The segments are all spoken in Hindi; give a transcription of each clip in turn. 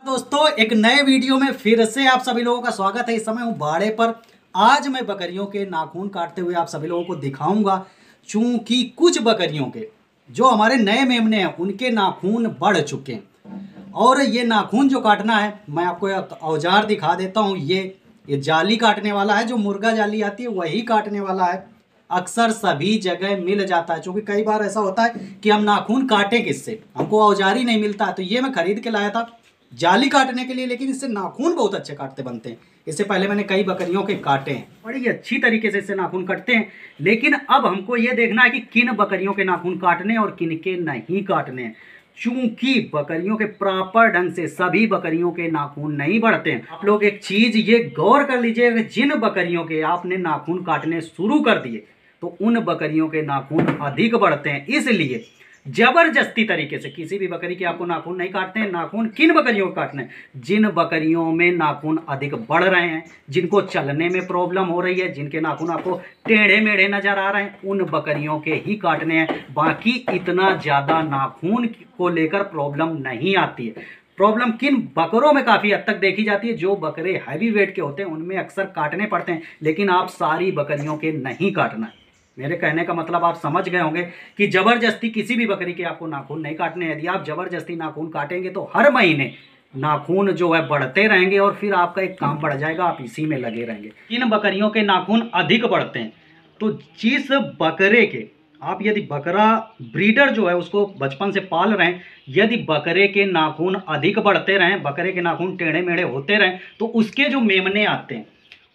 दोस्तों एक नए वीडियो में फिर से आप सभी लोगों का स्वागत है। इस समय हूँ बाड़े पर। आज मैं बकरियों के नाखून काटते हुए आप सभी लोगों को दिखाऊंगा। चूंकि कुछ बकरियों के जो हमारे नए मेमने हैं उनके नाखून बढ़ चुके हैं और ये नाखून जो काटना है मैं आपको एक औजार दिखा देता हूँ। ये जाली काटने वाला है, जो मुर्गा जाली आती है वही काटने वाला है। अक्सर सभी जगह मिल जाता है, क्योंकि कई बार ऐसा होता है कि हम नाखून काटें किससे, हमको औजार ही नहीं मिलता है। तो ये मैं खरीद के लाया था जाली काटने के लिए, लेकिन इससे नाखून बहुत अच्छे काटते बनते हैं। इससे पहले मैंने कई बकरियों के काटे हैं, बड़ी अच्छी तरीके से इससे नाखून कटते हैं। लेकिन अब हमको ये देखना है कि किन बकरियों के नाखून काटने और किन के नहीं काटने हैं। चूंकि बकरियों के प्रॉपर ढंग से सभी बकरियों के नाखून नहीं बढ़ते हैं। आप लोग एक चीज ये गौर कर लीजिएगा, जिन बकरियों के आपने नाखून काटने शुरू कर दिए तो उन बकरियों के नाखून अधिक बढ़ते हैं। इसलिए जबरदस्ती तरीके से किसी भी बकरी के आपको नाखून नहीं काटते हैं। नाखून किन बकरियों को काटने हैं? जिन बकरियों में नाखून अधिक बढ़ रहे हैं, जिनको चलने में प्रॉब्लम हो रही है, जिनके नाखून आपको टेढ़े मेढ़े नजर आ रहे हैं, उन बकरियों के ही काटने हैं। बाकी इतना ज़्यादा नाखून को लेकर प्रॉब्लम नहीं आती है। प्रॉब्लम किन बकरों में काफ़ी हद तक देखी जाती है? जो बकरे हैवी वेट के होते हैं उनमें अक्सर काटने पड़ते हैं, लेकिन आप सारी बकरियों के नहीं काटना है। मेरे कहने का मतलब आप समझ गए होंगे कि जबरदस्ती किसी भी बकरी के आपको नाखून नहीं काटने। यदि आप जबरदस्ती नाखून काटेंगे तो हर महीने नाखून जो है बढ़ते रहेंगे और फिर आपका एक काम बढ़ जाएगा, आप इसी में लगे रहेंगे। इन बकरियों के नाखून अधिक बढ़ते हैं तो जिस बकरे के आप यदि बकरा ब्रीडर जो है उसको बचपन से पाल रहे हैं, यदि बकरे के नाखून अधिक बढ़ते रहें, बकरे के नाखून टेढ़े मेढ़े होते रहें, तो उसके जो मेमने आते हैं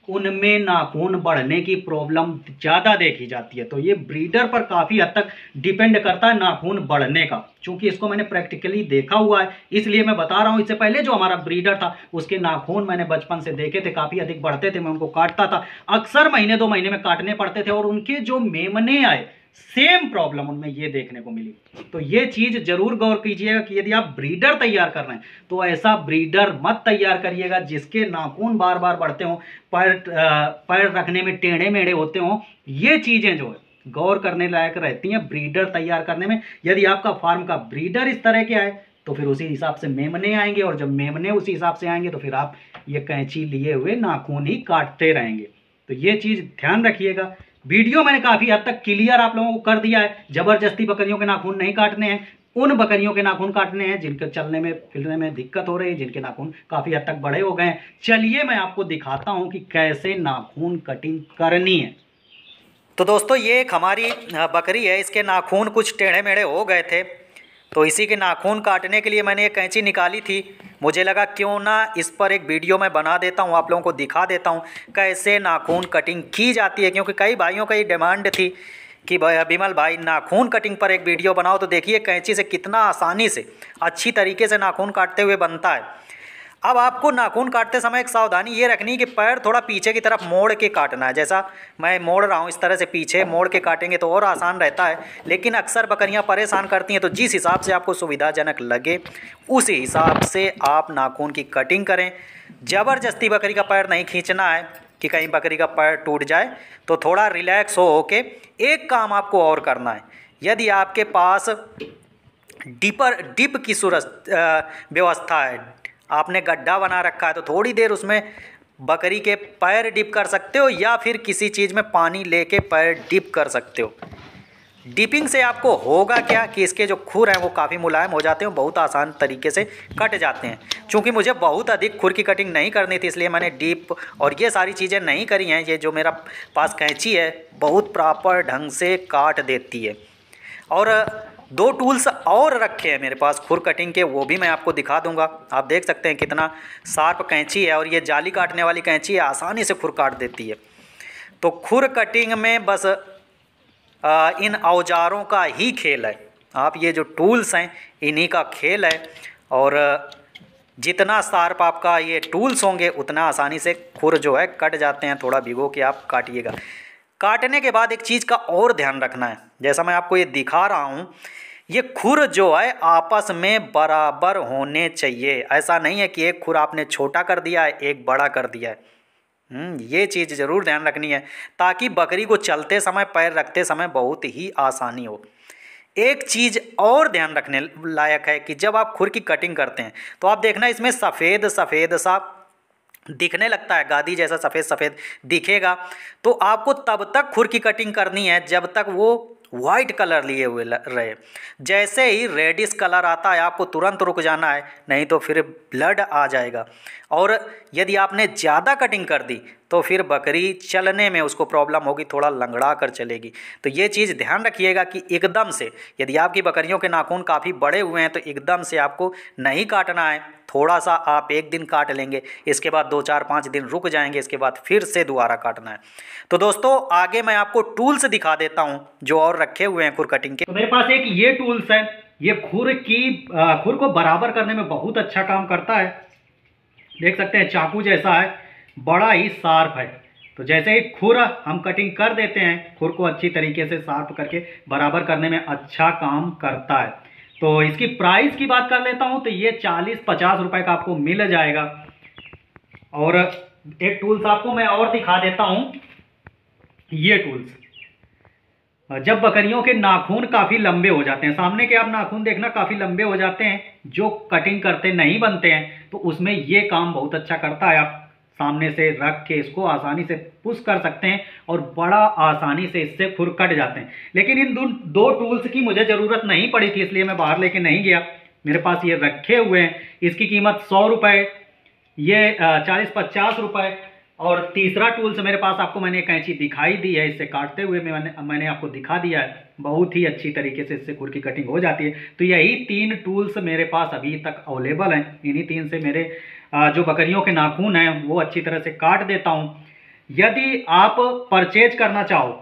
उनमें नाखून बढ़ने की प्रॉब्लम ज़्यादा देखी जाती है। तो ये ब्रीडर पर काफ़ी हद तक डिपेंड करता है नाखून बढ़ने का। चूंकि इसको मैंने प्रैक्टिकली देखा हुआ है इसलिए मैं बता रहा हूँ। इससे पहले जो हमारा ब्रीडर था उसके नाखून मैंने बचपन से देखे थे, काफ़ी अधिक बढ़ते थे, मैं उनको काटता था। अक्सर महीने 2 महीने में काटने पड़ते थे और उनके जो मेमने आए सेम प्रॉब्लम उनमें ये देखने को मिली। तो ये चीज जरूर गौर कीजिएगा कि यदि आप ब्रीडर तैयार कर रहे हैं तो ऐसा ब्रीडर मत तैयार करिएगा जिसके नाखून बार बार बढ़ते हों, पैर रखने में टेढ़े मेढ़े होते हों। ये चीजें जो है गौर करने लायक रहती हैं ब्रीडर तैयार करने में। यदि आपका फार्म का ब्रीडर इस तरह के आए तो फिर उसी हिसाब से मेमने आएंगे, और जब मेमने उसी हिसाब से आएंगे तो फिर आप ये कैंची लिए हुए नाखून ही काटते रहेंगे। तो ये चीज ध्यान रखिएगा। वीडियो मैंने काफी हद तक क्लियर आप लोगों को कर दिया है। जबरदस्ती बकरियों के नाखून नहीं काटने हैं, उन बकरियों के नाखून काटने हैं जिनके चलने में फिरने में दिक्कत हो रही है, जिनके नाखून काफी हद तक बड़े हो गए हैं। चलिए मैं आपको दिखाता हूं कि कैसे नाखून कटिंग करनी है। तो दोस्तों ये एक हमारी बकरी है, इसके नाखून कुछ टेढ़े मेढ़े हो गए थे तो इसी के नाखून काटने के लिए मैंने एक कैंची निकाली थी। मुझे लगा क्यों ना इस पर एक वीडियो मैं बना देता हूँ, आप लोगों को दिखा देता हूँ कैसे नाखून कटिंग की जाती है। क्योंकि कई भाइयों का ये डिमांड थी कि विमल भाई नाखून कटिंग पर एक वीडियो बनाओ। तो देखिए कैंची से कितना आसानी से अच्छी तरीके से नाखून काटते हुए बनता है। अब आपको नाखून काटते समय एक सावधानी ये रखनी है कि पैर थोड़ा पीछे की तरफ मोड़ के काटना है। जैसा मैं मोड़ रहा हूँ इस तरह से पीछे मोड़ के काटेंगे तो और आसान रहता है। लेकिन अक्सर बकरियाँ परेशान करती हैं, तो जिस हिसाब से आपको सुविधाजनक लगे उस हिसाब से आप नाखून की कटिंग करें। ज़बरदस्ती बकरी का पैर नहीं खींचना है कि कहीं बकरी का पैर टूट जाए। तो थोड़ा रिलैक्स हो के एक काम आपको और करना है। यदि आपके पास डिप की व्यवस्था है, आपने गड्ढा बना रखा है, तो थोड़ी देर उसमें बकरी के पैर डिप कर सकते हो या फिर किसी चीज़ में पानी लेके पैर डिप कर सकते हो। डिपिंग से आपको होगा क्या कि इसके जो खुर हैं वो काफ़ी मुलायम हो जाते हैं, बहुत आसान तरीके से कट जाते हैं। चूँकि मुझे बहुत अधिक खुर की कटिंग नहीं करनी थी इसलिए मैंने डिप और ये सारी चीज़ें नहीं करी हैं। ये जो मेरा पास कैंची है बहुत प्रॉपर ढंग से काट देती है। और 2 टूल्स और रखे हैं मेरे पास खुर कटिंग के, वो भी मैं आपको दिखा दूंगा। आप देख सकते हैं कितना शार्प कैंची है और ये जाली काटने वाली कैंची है, आसानी से खुर काट देती है। तो खुर कटिंग में बस इन औजारों का ही खेल है। आप ये जो टूल्स हैं इन्हीं का खेल है, और जितना शार्प आपका ये टूल्स होंगे उतना आसानी से खुर जो है कट जाते हैं। थोड़ा भिगो के आप काटिएगा। काटने के बाद एक चीज़ का और ध्यान रखना है, जैसा मैं आपको ये दिखा रहा हूँ, ये खुर जो है आपस में बराबर होने चाहिए। ऐसा नहीं है कि एक खुर आपने छोटा कर दिया है एक बड़ा कर दिया है। ये चीज़ ज़रूर ध्यान रखनी है ताकि बकरी को चलते समय पैर रखते समय बहुत ही आसानी हो। एक चीज़ और ध्यान रखने लायक है कि जब आप खुर की कटिंग करते हैं तो आप देखना इसमें सफ़ेद सफ़ेद सा दिखने लगता है, गादी जैसा सफ़ेद सफ़ेद दिखेगा। तो आपको तब तक खुर की कटिंग करनी है जब तक वो वाइट कलर लिए हुए रहे। जैसे ही रेडिश कलर आता है आपको तुरंत रुक जाना है, नहीं तो फिर ब्लड आ जाएगा। और यदि आपने ज़्यादा कटिंग कर दी तो फिर बकरी चलने में उसको प्रॉब्लम होगी, थोड़ा लंगड़ा कर चलेगी। तो ये चीज़ ध्यान रखिएगा कि एकदम से यदि आपकी बकरियों के नाखून काफ़ी बड़े हुए हैं तो एकदम से आपको नहीं काटना है। थोड़ा सा आप एक दिन काट लेंगे, इसके बाद 2-4-5 दिन रुक जाएंगे, इसके बाद फिर से दोबारा काटना है। तो दोस्तों आगे मैं आपको टूल्स दिखा देता हूं जो और रखे हुए हैं खुर कटिंग के। तो मेरे पास एक ये टूल्स है, ये खुर को बराबर करने में बहुत अच्छा काम करता है। देख सकते हैं चाकू जैसा है, बड़ा ही शार्प है। तो जैसे ही खुर हम कटिंग कर देते हैं, खुर को अच्छी तरीके से शार्प करके बराबर करने में अच्छा काम करता है। तो इसकी प्राइस की बात कर लेता हूं तो ये 40-50 रुपए का आपको मिल जाएगा। और एक टूल्स आपको मैं और दिखा देता हूं, ये टूल्स जब बकरियों के नाखून काफ़ी लंबे हो जाते हैं, सामने के आप नाखून देखना काफ़ी लंबे हो जाते हैं, जो कटिंग करते नहीं बनते हैं, तो उसमें ये काम बहुत अच्छा करता है। आप सामने से रख के इसको आसानी से पुश कर सकते हैं और बड़ा आसानी से इससे खुर कट जाते हैं। लेकिन इन दो टूल्स की मुझे ज़रूरत नहीं पड़ी थी, इसलिए मैं बाहर लेके नहीं गया। मेरे पास ये रखे हुए हैं, इसकी कीमत 100 रुपये, ये 40-50 रुपये। और तीसरा टूल्स मेरे पास आपको मैंने कैंची दिखाई दी है, इससे काटते हुए मैंने आपको दिखा दिया है। बहुत ही अच्छी तरीके से इससे खुर की कटिंग हो जाती है। तो यही 3 टूल्स मेरे पास अभी तक अवेलेबल हैं। इन्हीं 3 से मेरे जो बकरियों के नाखून हैं वो अच्छी तरह से काट देता हूँ। यदि आप परचेज करना चाहो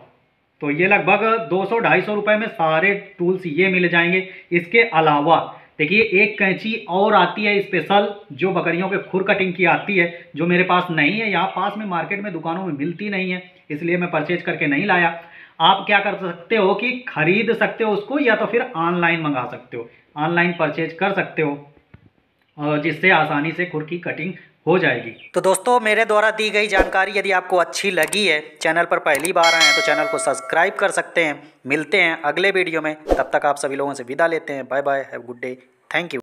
तो ये लगभग 200-250 रुपये में सारे टूल्स ये मिल जाएंगे। इसके अलावा देखिए एक कैंची और आती है स्पेशल, जो बकरियों के खुर कटिंग की आती है, जो मेरे पास नहीं है, यहाँ पास में मार्केट में दुकानों में मिलती नहीं है, इसलिए मैं परचेज करके नहीं लाया। आप क्या कर सकते हो कि खरीद सकते हो उसको, या तो फिर ऑनलाइन मंगा सकते हो, ऑनलाइन परचेज कर सकते हो, जिससे आसानी से खुर की कटिंग हो जाएगी। तो दोस्तों मेरे द्वारा दी गई जानकारी यदि आपको अच्छी लगी है, चैनल पर पहली बार आए हैं तो चैनल को सब्सक्राइब कर सकते हैं। मिलते हैं अगले वीडियो में, तब तक आप सभी लोगों से विदा लेते हैं। Bye bye, have good day, thank you.